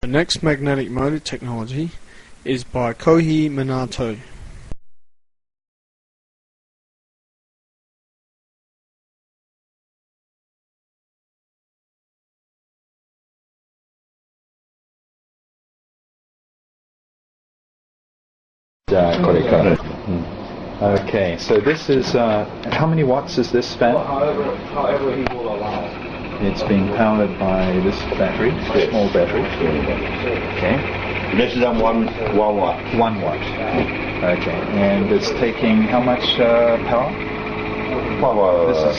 The next magnetic motor technology is by Kohei Minato. Okay, so this is, how many watts is this fan? However he will allow. It's being powered by this battery, small battery. Okay. Less than one watt. 1 watt. Okay, and it's taking how much power? Power. This is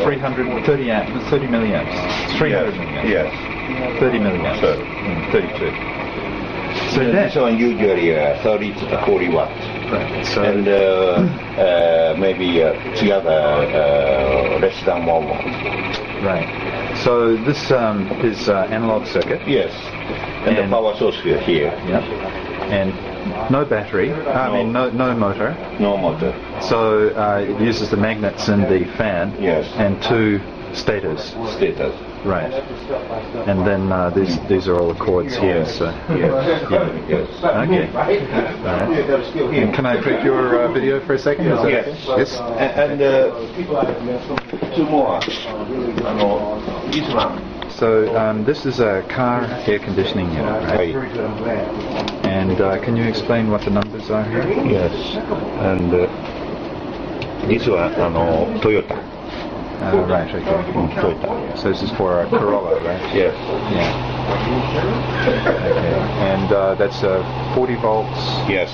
330 amps, 30 milliamps. 300 milliamps. Yes. 30 milliamps. Sure. 32. So This one usually 30 to 40 watts. Right. So And maybe the other less than 1 watt. right. So this is analog circuit. Yes. And the power source here. Yep. And no battery. I mean no motor. No motor. So it uses the magnets in the fan. Yes. And 2 stators. Status. Right. And then these are all the cords here. So Yes. Yes. okay. All right. And can I click your video for a second? Is that Yes. okay? Yes. And 2 more. This one. So this is a car air conditioning unit, right? And can you explain what the numbers are here? Yes. And this one, Toyota. Right, okay. Toyota. So this is for a Corolla, right? Yes. Yeah. Okay. And that's 40 volts Yes.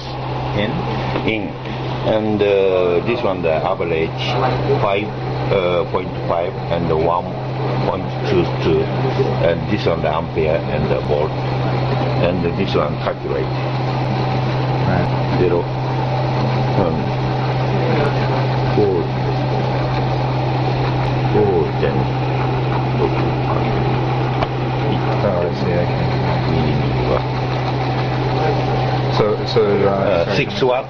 in? In. And this one, the average 5.5 and 1.22. And this one, the ampere and the volt. And this one, calculate. Right. 0. 4. 4.6. Oh, I see, okay. So 6 watt.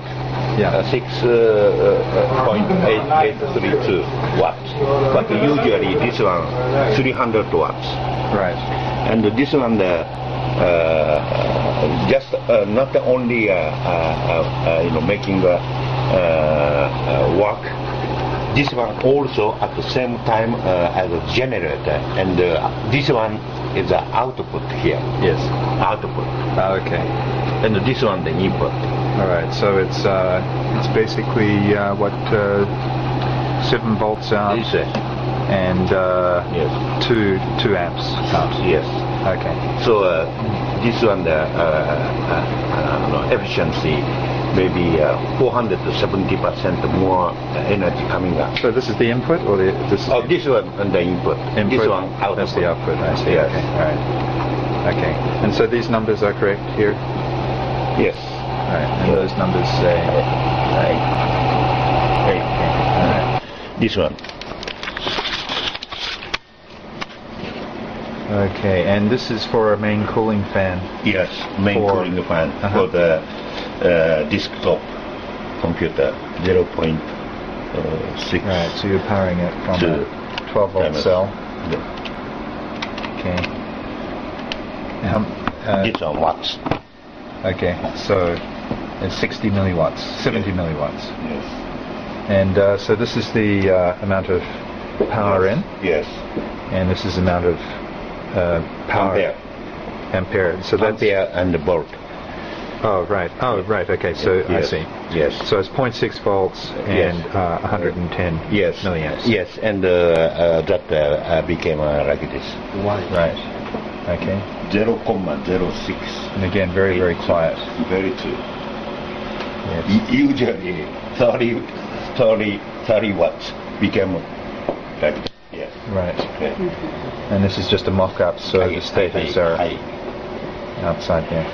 Yeah. 6.832 watts. But usually this one 300 watts. Right. And this one just not only making work. This one also at the same time as a generator, and this one is the output here. Yes. Output. Okay. And this one the input. All right. So it's basically what 7 volts out This and yes. 2 amps out. Yes. Okay. So this one the efficiency maybe 400 to 70% more energy coming out. So this is the input, or this is This one and the input. input? This one output. That's the output. I see. Yes. Okay. All right. Okay. And so these numbers are correct here. Yes. All right. And those numbers say. Right. Okay. All right. This one. Okay. And this is for a main cooling fan. Yes. Main For- cooling fan for the desktop computer 0.6. Right. So you're powering it from To a 12 volt MS. cell. Okay. This one watts. Okay. So it's 60 milliwatts, 70 milliwatts. Yes. And so this is the amount of power in, Yes. and this is the amount of power. Ampere. So that's Ampere and the volt. Oh right. Oh right. Okay. So I Yes. see. Yes. So it's 0.6 volts and 110 Yes. milliamps. Yes. And that became like this. Right. Okay. 0.06. And again, very very quiet. Very true. Yes. Usually 30 watts became like that. Yes. Right. Okay. And this is just a mock-up, so the stators are outside there.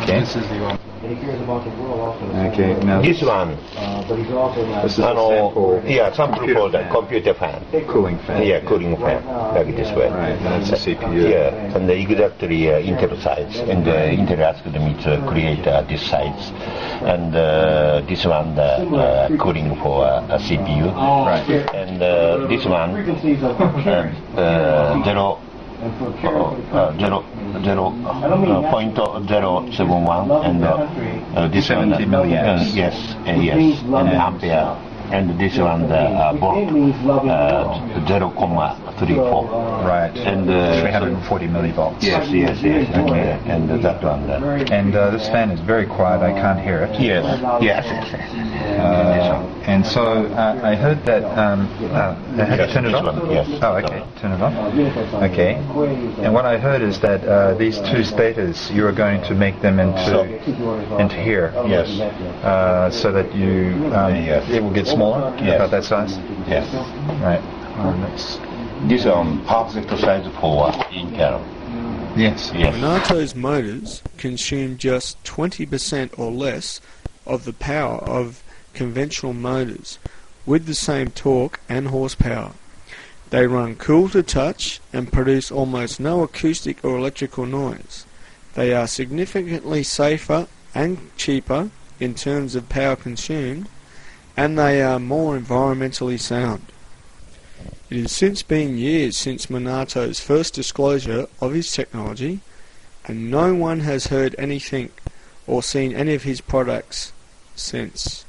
Okay. This is the one. But he cares about the world also. Okay. Now This one. But he's also not. this is a sample. Sample for the computer fan. Cooling fan. Yeah, cooling fan, like this way. Right. And that's the CPU. Yeah, and exactly Intel size, and Intel asked me to create this size, and this one cooling for a CPU, Right. and this one 0 0.071 and this 70 one, milliamps. yes, yes, and ampere. And this one, the volt, 0.34. Right. And 340 millivolts. yes, and that one. And this fan is very quiet. I can't hear it. Yes. And so I heard that. Have you turned it this off? one, yes. Oh, okay. Turn it off. Okay. And what I heard is that these two stators, you are going to make them into here. Yes. So that you it will get smaller. Yes. About that size. Yes. Right. That's, This perfect size for Intel. yes. Yes. Minato's motors consume just 20% or less of the power of conventional motors with the same torque and horsepower. They run cool to touch and produce almost no acoustic or electrical noise. They are significantly safer and cheaper in terms of power consumed, and they are more environmentally sound. It has since been years since Minato's first disclosure of his technology, and no one has heard anything or seen any of his products since.